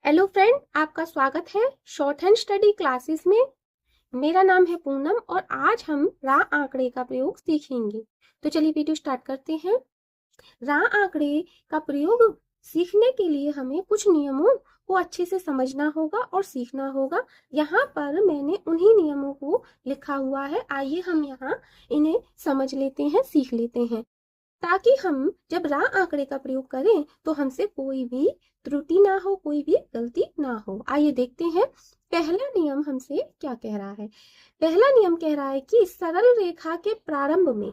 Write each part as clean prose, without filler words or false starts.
Hello friend, आपका स्वागत है शॉर्ट हैंड स्टडी क्लासेस में। मेरा नाम है पूनम और आज हम रा आंकड़े का प्रयोग सीखेंगे। तो चलिए वीडियो स्टार्ट करते हैं। रा आंकड़े का प्रयोग सीखने के लिए हमें कुछ नियमों को अच्छे से समझना होगा और सीखना होगा। यहाँ पर मैंने उन्हीं नियमों को लिखा हुआ है। आइए हम यहाँ इन्हें समझ लेते हैं, सीख लेते हैं, ताकि हम जब रा आंकड़े का प्रयोग करें तो हमसे कोई भी त्रुटि ना हो, कोई भी गलती ना हो। आइए देखते हैं पहला नियम हमसे क्या कह रहा है। पहला नियम कह रहा है कि सरल रेखा के प्रारंभ में,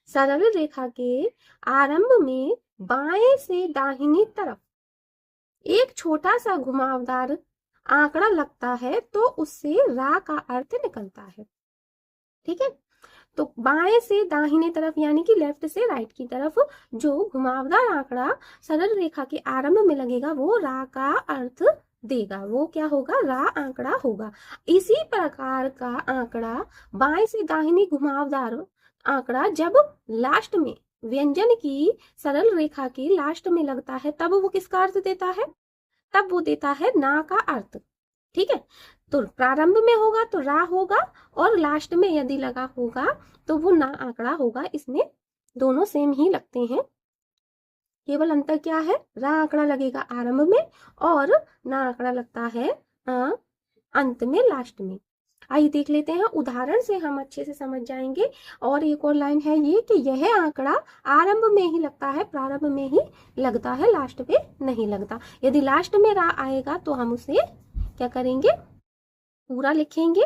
सरल रेखा के आरंभ में बाएं से दाहिनी तरफ एक छोटा सा घुमावदार आंकड़ा लगता है तो उससे रा का अर्थ निकलता है। ठीक है, तो बाएं से दाहिने तरफ यानी कि लेफ्ट से राइट की तरफ जो घुमावदार आंकड़ा सरल रेखा के आरंभ में लगेगा वो रा का अर्थ देगा। वो क्या होगा? रा आंकड़ा होगा। इसी प्रकार का आंकड़ा बाएं से दाहिनी घुमावदार आंकड़ा जब लास्ट में व्यंजन की सरल रेखा के लास्ट में लगता है तब वो किसका अर्थ देता है? तब वो देता है ना का अर्थ। ठीक है, तो प्रारंभ में होगा तो रा होगा और लास्ट में यदि लगा होगा तो वो ना आंकड़ा होगा। इसमें दोनों सेम ही लगते हैं, केवल अंतर क्या है? रा आंकड़ा लगेगा आरंभ में और ना आंकड़ा लगता है अंत में, लास्ट में। आइए देख लेते हैं, उदाहरण से हम अच्छे से समझ जाएंगे। और एक और लाइन है ये कि यह आंकड़ा आरंभ में ही लगता है, प्रारंभ में ही लगता है, लास्ट में नहीं लगता। यदि लास्ट में रा आएगा तो हम उसे क्या करेंगे? पूरा लिखेंगे,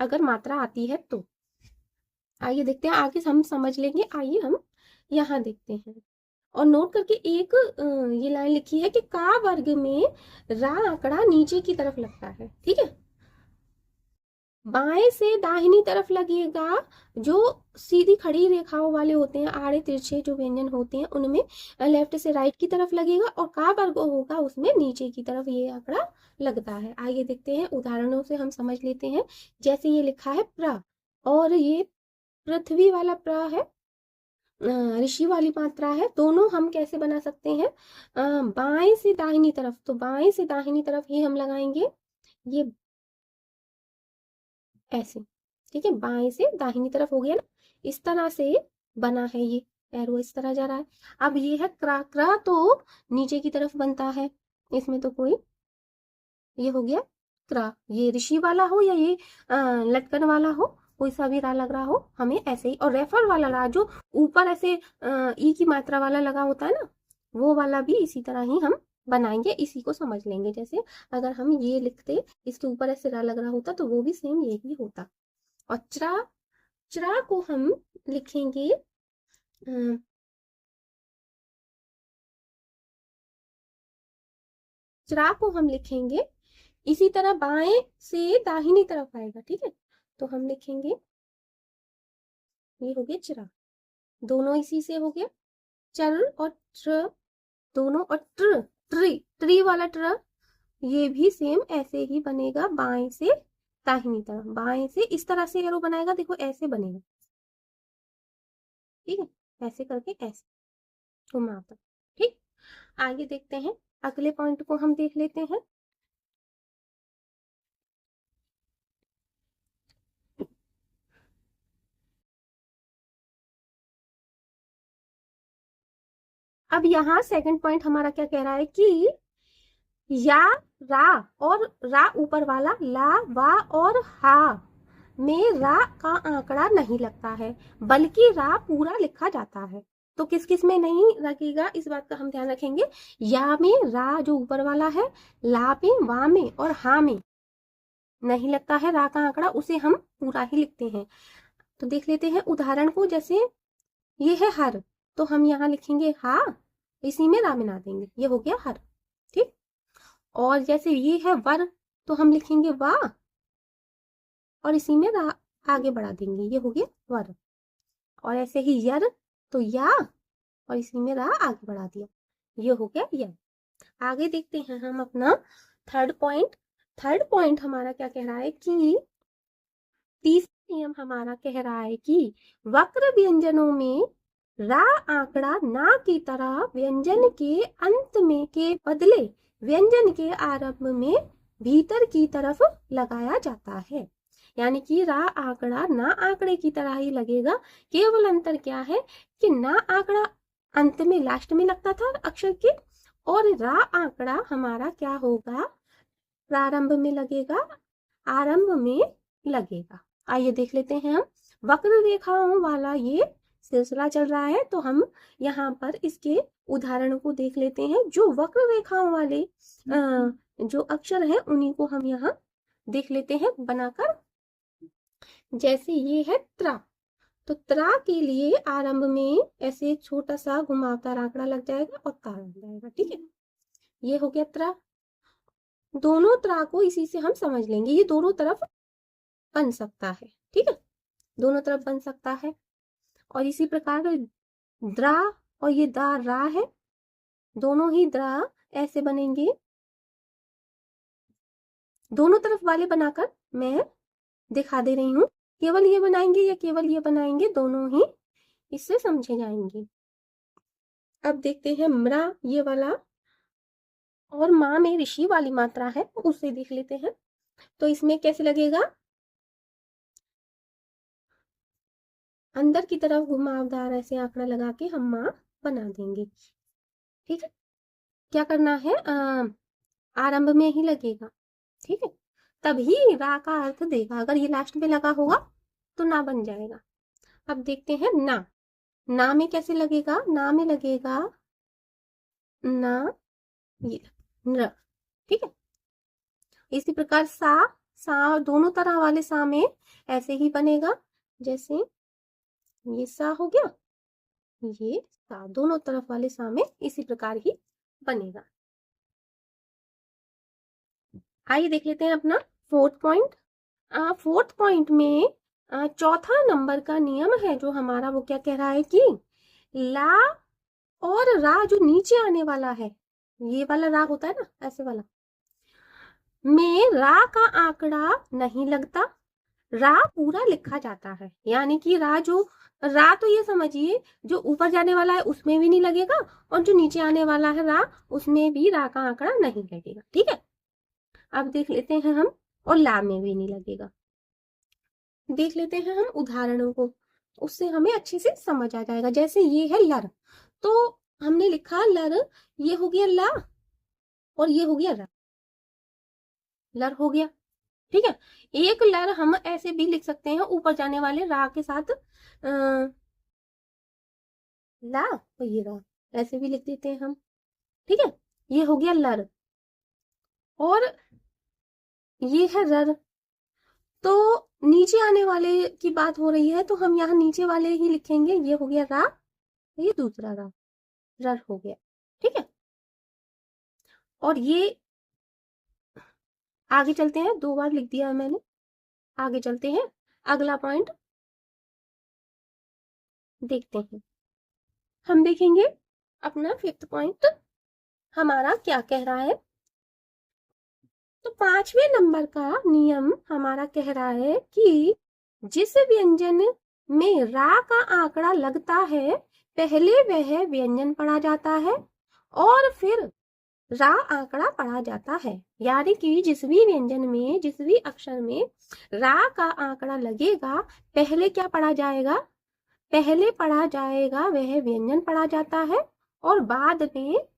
अगर मात्रा आती है तो। आइए देखते हैं, आगे हम समझ लेंगे। आइए हम यहाँ देखते हैं और नोट करके एक ये लाइन लिखी है कि का वर्ग में रा आंकड़ा नीचे की तरफ लगता है। ठीक है, बाएं से दाहिनी तरफ लगेगा। जो सीधी खड़ी रेखाओं वाले होते हैं, आड़े तिरछे जो व्यंजन होते हैं, उनमें लेफ्ट से राइट की तरफ लगेगा और का वर्ग होगा उसमें नीचे की तरफ ये आंकड़ा लगता है। आइए देखते हैं, उदाहरणों से हम समझ लेते हैं। जैसे ये लिखा है प्र और ये पृथ्वी वाला प्र है, ऋषि वाली मात्रा है। दोनों हम कैसे बना सकते हैं? बाएं से दाहिनी तरफ, तो बाएं से दाहिनी तरफ ही हम लगाएंगे ये ऐसे। ठीक है, बाएं से दाहिनी तरफ हो गया ना, इस तरह से बना है ये एरो, इस तरह जा रहा है। अब ये है क्रा, क्रा तो नीचे की तरफ बनता है, इसमें तो कोई, ये हो गया क्रा। ये ऋषि वाला हो या ये लटकन वाला हो, कोई सा भी रा लग रहा हो, हमें ऐसे ही। और रेफर वाला रा जो ऊपर ऐसे ई की मात्रा वाला लगा होता है ना, वो वाला भी इसी तरह ही हम बनाएंगे। इसी को समझ लेंगे। जैसे अगर हम ये लिखते, इसके ऊपर ऐसे रा लग रहा होता तो वो भी सेम यही होता। और च्रा, च्रा को हम लिखेंगे च्रा को हम लिखेंगे इसी तरह, बाएं से दाहिनी तरफ आएगा। ठीक है, तो हम लिखेंगे, ये हो गया चिरा, दोनों इसी से हो गया। चर और ट्र दोनों, और ट्र, ट्री, ट्री वाला ट्र ये भी सेम ऐसे ही बनेगा, बाएं से दाहिनी तरफ। बाएं से इस तरह से एरो बनाएगा, देखो ऐसे बनेगा। ठीक है, ऐसे करके ऐसे घुमाता। ठीक, आगे देखते हैं, अगले पॉइंट को हम देख लेते हैं। अब यहाँ सेकंड पॉइंट हमारा क्या कह रहा है कि या, रा और रा ऊपर वाला, ला, वा और हा में रा का आंकड़ा नहीं लगता है, बल्कि रा पूरा लिखा जाता है। तो किस किस में नहीं लगेगा, इस बात का हम ध्यान रखेंगे। या में रा जो ऊपर वाला है, ला में, वा में और हा में नहीं लगता है रा का आंकड़ा, उसे हम पूरा ही लिखते हैं। तो देख लेते हैं उदाहरण को। जैसे ये है हर, तो हम यहाँ लिखेंगे हा, इसी में रा मिला देंगे, ये हो गया हर। ठीक, और जैसे ये है वर, तो हम लिखेंगे वाह और इसी में रा आगे बढ़ा देंगे, ये हो गया वर। और ऐसे ही यर, तो या और इसी में रा आगे बढ़ा दिया, ये हो गया यर। आगे देखते हैं हम अपना थर्ड पॉइंट। थर्ड पॉइंट हमारा क्या कह रहा है कि तीसरा नियम हमारा कह रहा है कि वक्र व्यंजनों में रा आंकड़ा ना की तरह व्यंजन के अंत में के बदले व्यंजन के आरंभ में भीतर की तरफ लगाया जाता है। यानी कि रा आंकड़ा ना आंकड़े की तरह ही लगेगा, केवल अंतर क्या है कि ना आंकड़ा अंत में लास्ट में लगता था अक्षर के, और रा आंकड़ा हमारा क्या होगा, प्रारंभ में लगेगा, आरंभ में लगेगा। आइए देख लेते हैं हम। वक्र रेखाओं वाला ये सिलसिला चल रहा है, तो हम यहाँ पर इसके उदाहरणों को देख लेते हैं। जो वक्र रेखाओं वाले जो अक्षर है उन्हीं को हम यहाँ देख लेते हैं बनाकर। जैसे ये है त्रा, तो त्रा के लिए आरंभ में ऐसे छोटा सा घुमावदार आंकड़ा लग जाएगा और तारा लग जाएगा। ठीक है, ये हो गया त्रा। दोनों त्रा को इसी से हम समझ लेंगे, ये दोनों तरफ बन सकता है। ठीक है, दोनों तरफ बन सकता है। और इसी प्रकार द्रा और ये दा रा है, दोनों ही द्रा ऐसे बनेंगे। दोनों तरफ वाले बनाकर मैं दिखा दे रही हूं, केवल ये बनाएंगे या केवल ये बनाएंगे, दोनों ही इससे समझे जाएंगे। अब देखते हैं म्रा ये वाला, और माँ में ऋषि वाली मात्रा है, उसे देख लेते हैं। तो इसमें कैसे लगेगा, अंदर की तरफ घुमावदार ऐसे आंकड़ा लगा के हम माँ बना देंगे। ठीक है, क्या करना है, आरंभ में ही लगेगा। ठीक है, तभी रा का अर्थ देगा। अगर ये लास्ट में लगा होगा तो ना बन जाएगा। अब देखते हैं ना, ना में कैसे लगेगा, ना में लगेगा ना, ये न। ठीक है, इसी प्रकार सा, सा दोनों तरह वाले सा में ऐसे ही बनेगा। जैसे ये सा हो गया, ये सा, दोनों तरफ वाले सा में इसी प्रकार ही बनेगा। आइए देख लेते हैं अपना फोर्थ पॉइंट। फोर्थ पॉइंट में चौथा नंबर का नियम है जो हमारा, वो क्या कह रहा है कि ला और रा जो नीचे आने वाला है, ये वाला रा होता है ना, ऐसे वाला, में रा का आंकड़ा नहीं लगता, रा पूरा लिखा जाता है। यानी कि रा तो ये समझिए जो ऊपर जाने वाला है उसमें भी नहीं लगेगा, और जो नीचे आने वाला है रा, उसमें भी रा का आंकड़ा नहीं लगेगा। ठीक है, अब देख लेते हैं हम, और ला में भी नहीं लगेगा। देख लेते हैं हम उदाहरणों को, उससे हमें अच्छे से समझ आ जाएगा। जैसे ये है लर, तो हमने लिखा लर, ये हो गया ला और ये हो गया रा, लर हो गया। ठीक है, एक लर हम ऐसे भी लिख सकते हैं ऊपर जाने वाले रा के साथ ला, और ये रा ऐसे भी लिख देते हैं हम। ठीक है, ये हो गया लर, और ये है रर। तो नीचे आने वाले की बात हो रही है, तो हम यहाँ नीचे वाले ही लिखेंगे। ये हो गया रा, ये दूसरा रा, रर हो गया। ठीक है, और ये आगे चलते हैं, 2 बार लिख दिया मैंने। आगे चलते हैं, अगला पॉइंट देखते हैं। हम देखेंगे अपना 5th पॉइंट हमारा क्या कह रहा है। तो 5वें नंबर का नियम हमारा कह रहा है कि जिस व्यंजन में रा का आंकड़ा लगता है, पहले वह व्यंजन पढ़ा जाता है और फिर रा आंकड़ा पढ़ा जाता है। यानी कि जिस भी व्यंजन में, जिस भी अक्षर में रा का आंकड़ा लगेगा, पहले क्या पढ़ा जाएगा, पहले पढ़ा जाएगा वह व्यंजन पढ़ा जाता है, और बाद में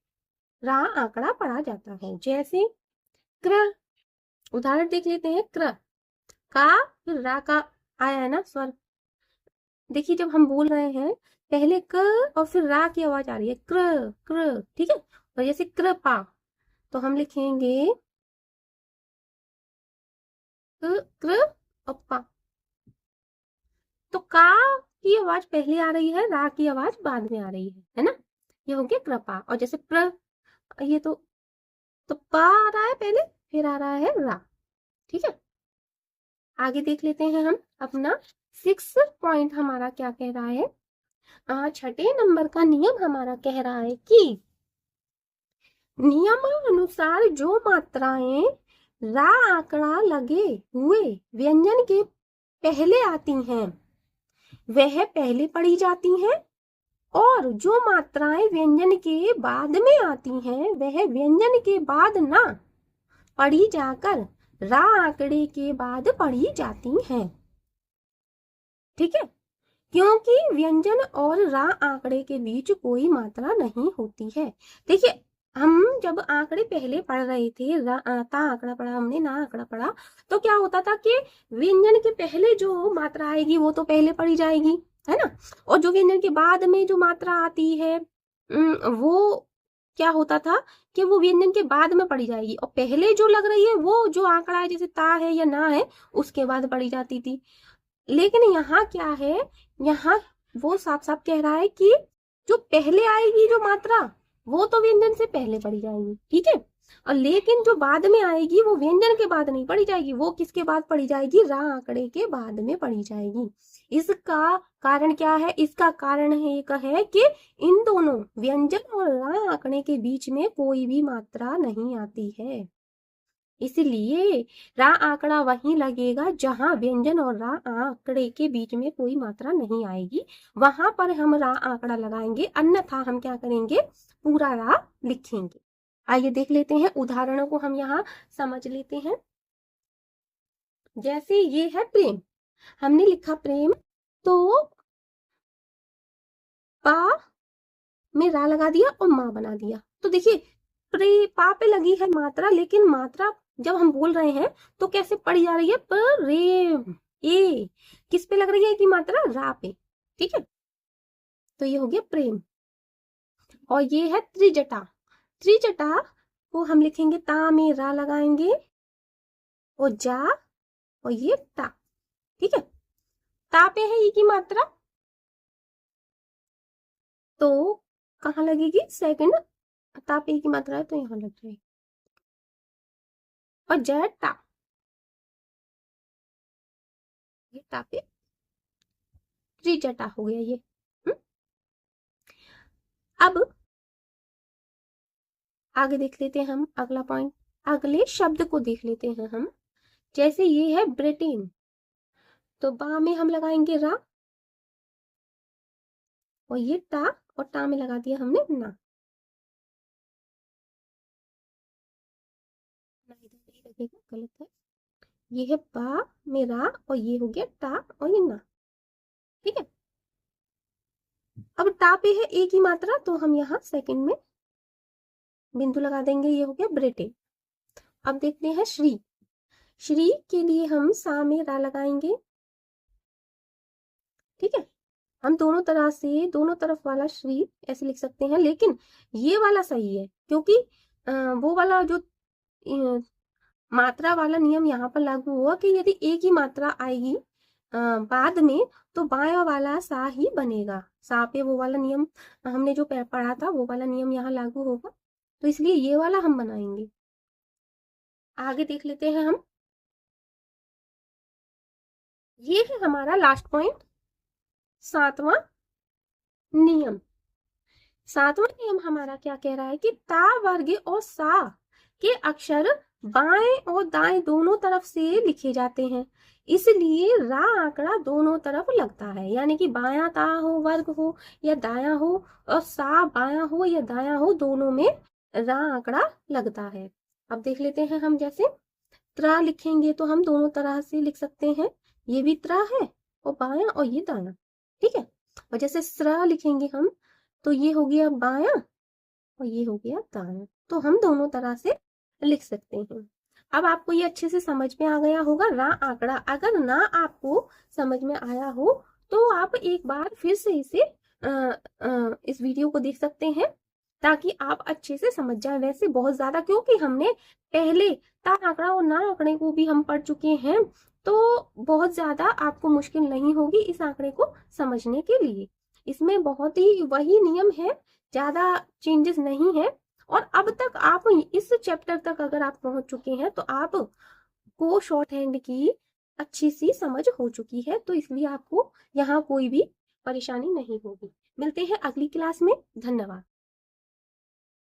रा आंकड़ा पढ़ा जाता है। जैसे क्र, उदाहरण देख लेते हैं। क्र का, फिर रा का आया है ना स्वर। देखिए जब हम बोल रहे हैं, पहले क और फिर रा की आवाज आ रही है, क्र क्र। ठीक है, और जैसे कृपा, तो हम लिखेंगे क्र और पा। तो का की आवाज पहले आ रही है, रा की आवाज बाद में आ रही है ना। ये हो गया कृपा। और जैसे प्र, ये तो पा आ रहा है पहले, फिर आ रहा है रा। ठीक है, आगे देख लेते हैं हम अपना 6th पॉइंट हमारा क्या कह रहा है। 6ठे नंबर का नियम हमारा कह रहा है कि नियमानुसार जो मात्राएं रा आंकड़ा लगे हुए व्यंजन के पहले आती हैं, वह पहले पढ़ी जाती हैं, और जो मात्राएं व्यंजन के बाद में आती हैं वह व्यंजन के बाद ना पढ़ी जाकर रा आंकड़े के बाद पढ़ी जाती हैं। ठीक है, क्योंकि व्यंजन और रा आंकड़े के बीच कोई मात्रा नहीं होती है। देखिए, हम जब आंकड़े पहले पढ़ रहे थे, ता आंकड़ा पढ़ा हमने, ना आंकड़ा पढ़ा, तो क्या होता था कि व्यंजन के पहले जो मात्रा आएगी वो तो पहले पढ़ी जाएगी, है ना, और जो व्यंजन के बाद में जो मात्रा आती है वो क्या होता था कि वो व्यंजन के बाद में पढ़ी जाएगी, और पहले जो लग रही है वो जो आंकड़ा है, जैसे ता है या ना है, उसके बाद पढ़ी जाती थी। लेकिन यहाँ क्या है, यहाँ वो साफ साफ कह रहा है कि जो पहले आएगी जो मात्रा वो तो व्यंजन से पहले पढ़ी जाएगी। ठीक है, और लेकिन जो बाद में आएगी वो व्यंजन के बाद नहीं पढ़ी जाएगी, वो किसके बाद पढ़ी जाएगी, रा आंकड़े के बाद में पढ़ी जाएगी। इसका कारण क्या है, इसका कारण है एक है कि इन दोनों व्यंजन और रा आंकड़े के बीच में कोई भी मात्रा नहीं आती है, इसलिए रा आंकड़ा वहीं लगेगा जहां व्यंजन और रा आंकड़े के बीच में कोई मात्रा नहीं आएगी, वहां पर हम रा आंकड़ा लगाएंगे, अन्यथा हम क्या करेंगे, पूरा रा लिखेंगे। आइए देख लेते हैं, उदाहरणों को हम यहाँ समझ लेते हैं। जैसे ये है प्रेम, हमने लिखा प्रेम, तो पा में रा लगा दिया और माँ बना दिया। तो देखिए, पा पे लगी है मात्रा, लेकिन मात्रा जब हम बोल रहे हैं तो कैसे पढ़ी जा रही है, प्रेम। ए किस पे लग रही है कि मात्रा, रा पे। ठीक है, तो ये हो गया प्रेम। और ये है त्रिजटा, त्रिजटा को हम लिखेंगे, ता में रा लगाएंगे और जा और ये ता। ठीक है, ता पे है ई की मात्रा, तो कहाँ लगेगी, सेकंड, ता पे ई की मात्रा है तो यहाँ लग जाएगी। और जटा, ये ता पे त्रिजटा हो गया ये। अब आगे देख लेते हैं हम अगला पॉइंट, अगले शब्द को देख लेते हैं हम। जैसे ये है ब्रिटेन, तो बा में हम लगाएंगे रा और ये टा, और टा में लगा दिया हमने ना, इधर नहीं लगेगा, गलत है। ये है बा में रा और ये हो गया टा और ये ना। ठीक है, अब टा पे है एक ही मात्रा, तो हम यहाँ सेकंड में बिंदु लगा देंगे, ये हो गया ब्रिटेन। अब देखते हैं श्री, श्री के लिए हम सा में रा लगाएंगे। ठीक है, हम दोनों तरह से, दोनों तरफ वाला श्री ऐसे लिख सकते हैं, लेकिन ये वाला सही है क्योंकि वो वाला जो मात्रा वाला नियम यहाँ पर लागू हुआ कि यदि एक ही मात्रा आएगी बाद में तो बाया वाला सा ही बनेगा, सा पे वो वाला नियम हमने जो पढ़ा था वो वाला नियम यहाँ लागू होगा, तो इसलिए ये वाला हम बनाएंगे। आगे देख लेते हैं हम, ये है हमारा लास्ट पॉइंट, सातवां नियम। सातवां नियम हमारा क्या कह रहा है कि ता वर्ग और सा के अक्षर बाएं और दाएं दोनों तरफ से लिखे जाते हैं, इसलिए रा आंकड़ा दोनों तरफ लगता है, यानी कि बायां ता हो वर्ग हो या दाया हो, और सा बायां हो या दाया हो, दोनों में रा आंकड़ा लगता है। अब देख लेते हैं हम, जैसे त्रा लिखेंगे तो हम दोनों तरह से लिख सकते हैं, ये भी त्रा है और बायां और ये दाया। ठीक है, और जैसे स्रा लिखेंगे हम तो ये हो गया बायां और ये हो गया दायां, तो हम दोनों तरह से लिख सकते हैं। अब आपको ये अच्छे से समझ में आ गया होगा रा आंकड़ा। अगर ना आपको समझ में आया हो तो आप एक बार फिर से इसे इस वीडियो को देख सकते हैं ताकि आप अच्छे से समझ जाए। वैसे बहुत ज्यादा, क्योंकि हमने पहले ता आंकड़ा और ना आंकड़े को भी हम पढ़ चुके हैं, तो बहुत ज्यादा आपको मुश्किल नहीं होगी इस आंकड़े को समझने के लिए। इसमें बहुत ही वही नियम है, ज्यादा चेंजेस नहीं है। और अब तक आप इस चैप्टर तक अगर आप पहुंच चुके हैं तो आप को शॉर्ट हैंड की अच्छी सी समझ हो चुकी है, तो इसलिए आपको यहाँ कोई भी परेशानी नहीं होगी। मिलते हैं अगली क्लास में, धन्यवाद।